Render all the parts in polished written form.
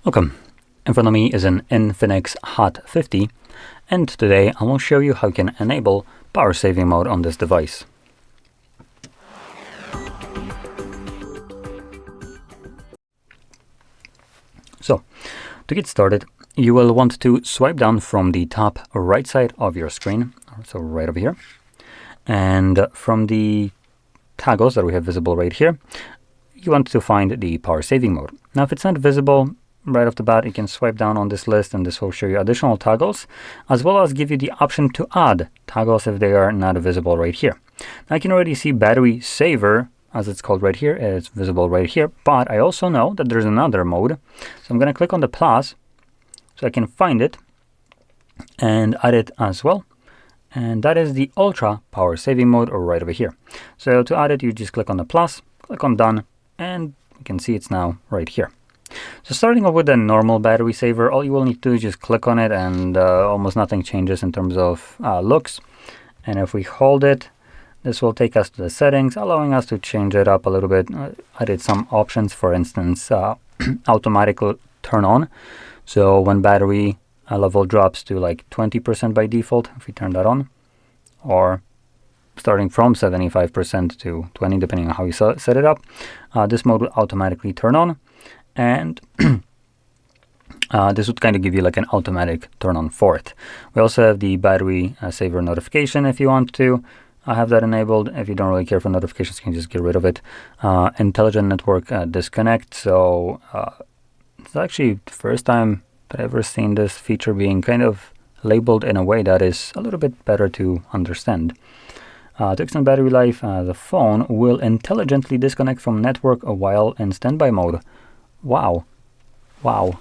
Welcome. In front of me is an INFINIX Hot 50, and today I will show you how you can enable power saving mode on this device. So, to get started, you will want to swipe down from the top right side of your screen, so right over here, and from the toggles that we have visible right here, you want to find the power saving mode. Now, if it's not visible right off the bat, you can swipe down on this list and this will show you additional toggles, as well as give you the option to add toggles if they are not visible right here. Now, I can already see battery saver, as it's called right here. It's visible right here, but I also know that there's another mode. So I'm going to click on the plus so I can find it and add it as well. And that is the ultra power saving mode right over here. So to add it, you just click on the plus, click on done, and you can see it's now right here. So starting off with a normal battery saver, all you will need to do is just click on it and almost nothing changes in terms of looks. And if we hold it, this will take us to the settings, allowing us to change it up a little bit. Added some options, for instance, automatic turn on. So when battery level drops to like 20% by default, if we turn that on, or starting from 75% to 20, depending on how you set it up, this mode will automatically turn on. And this would kind of give you like an automatic turn on for it. We also have the battery saver notification if you want to have that enabled. If you don't really care for notifications, you can just get rid of it. Intelligent network disconnect. So it's actually the first time that I've ever seen this feature being kind of labeled in a way that is a little bit better to understand. To extend battery life, the phone will intelligently disconnect from network while in standby mode. Wow. Wow.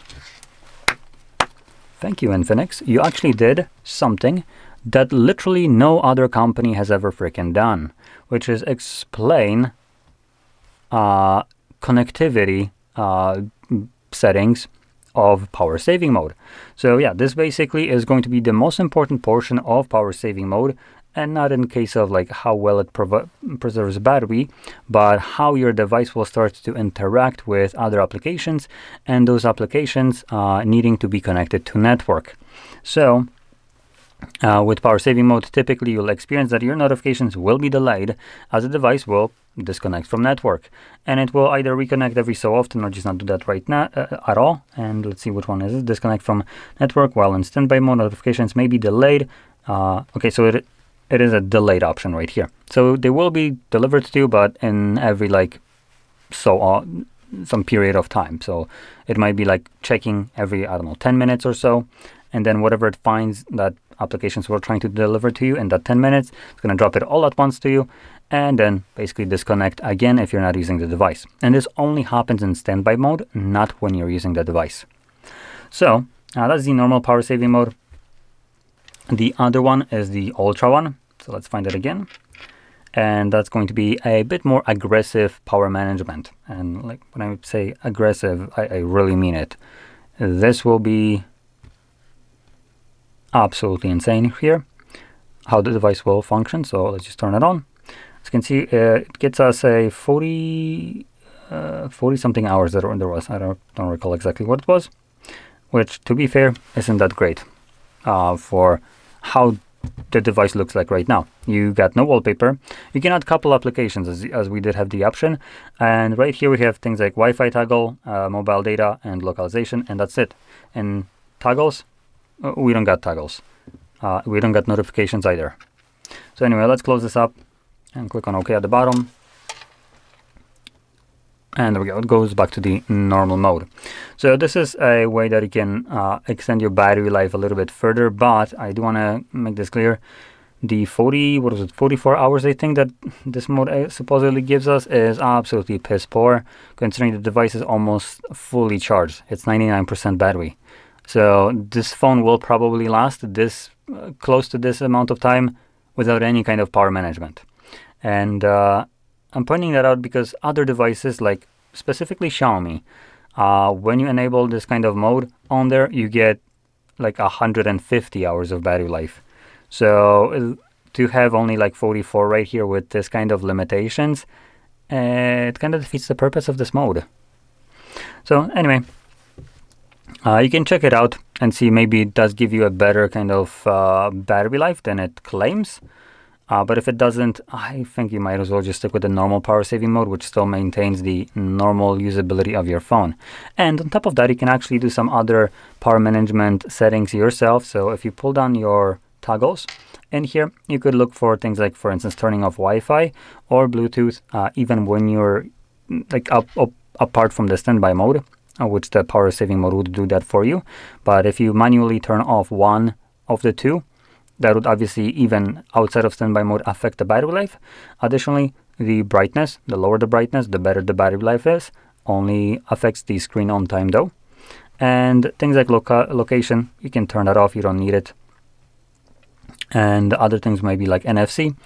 Thank you, INFINIX. You actually did something that literally no other company has ever freaking done, which is explain connectivity settings of power saving mode. So yeah, this basically is going to be the most important portion of power saving mode, and not in case of like how well it preserves battery, but how your device will start to interact with other applications, and those applications needing to be connected to network. So with power saving mode, typically you'll experience that your notifications will be delayed as the device will disconnect from network, and it will either reconnect every so often or just not do that right now at all. And let's see which one is it. Disconnect from network while in standby mode, notifications may be delayed. Okay, so it is a delayed option right here. So they will be delivered to you, but in every like some period of time. So it might be like checking every, I don't know, 10 minutes or so. And then whatever it finds that applications were trying to deliver to you in that 10 minutes, it's going to drop it all at once to you, and then basically disconnect again if you're not using the device. And this only happens in standby mode, not when you're using the device. So that's the normal power saving mode. The other one is the ultra one. So let's find it again. And that's going to be a bit more aggressive power management. And like when I say aggressive, I really mean it. This will be absolutely insane here, how the device will function. So let's just turn it on. As you can see, it gets us a 40 something hours that there was. I don't recall exactly what it was, which to be fair isn't that great for how the device looks like right now. You got no wallpaper. You can add couple applications as we did have the option, and right here we have things like Wi-Fi toggle, mobile data, and localization, and that's it. And toggles, we don't got toggles. We don't got notifications either. So anyway, let's close this up and click on OK at the bottom. And there we go, it goes back to the normal mode. So this is a way that you can extend your battery life a little bit further, but I do want to make this clear. The 44 hours I think that this mode supposedly gives us is absolutely piss poor, considering the device is almost fully charged. It's 99% battery. So this phone will probably last this close to this amount of time without any kind of power management. And I'm pointing that out because other devices, like specifically Xiaomi, when you enable this kind of mode on there, you get like 150 hours of battery life. So to have only like 44 right here with this kind of limitations, it kind of defeats the purpose of this mode. So anyway, You can check it out and see, maybe it does give you a better kind of battery life than it claims. But if it doesn't, I think you might as well just stick with the normal power saving mode, which still maintains the normal usability of your phone. And on top of that, you can actually do some other power management settings yourself. So if you pull down your toggles in here, you could look for things like, for instance, turning off Wi-Fi or Bluetooth, even when you're like apart from the standby mode, which the power saving mode would do that for you. But if you manually turn off one of the two, that would obviously, even outside of standby mode, affect the battery life. Additionally, the brightness, the lower the brightness, the better the battery life is. Only affects the screen on time though. And things like location, you can turn that off, you don't need it. And other things maybe like NFC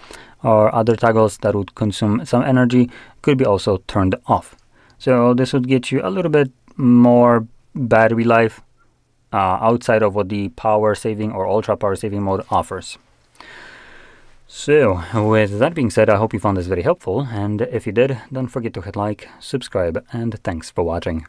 or other toggles that would consume some energy could be also turned off. So this would get you a little bit more battery life outside of what the power saving or ultra power saving mode offers. So with that being said, I hope you found this very helpful, and if you did, don't forget to hit like, subscribe, and thanks for watching.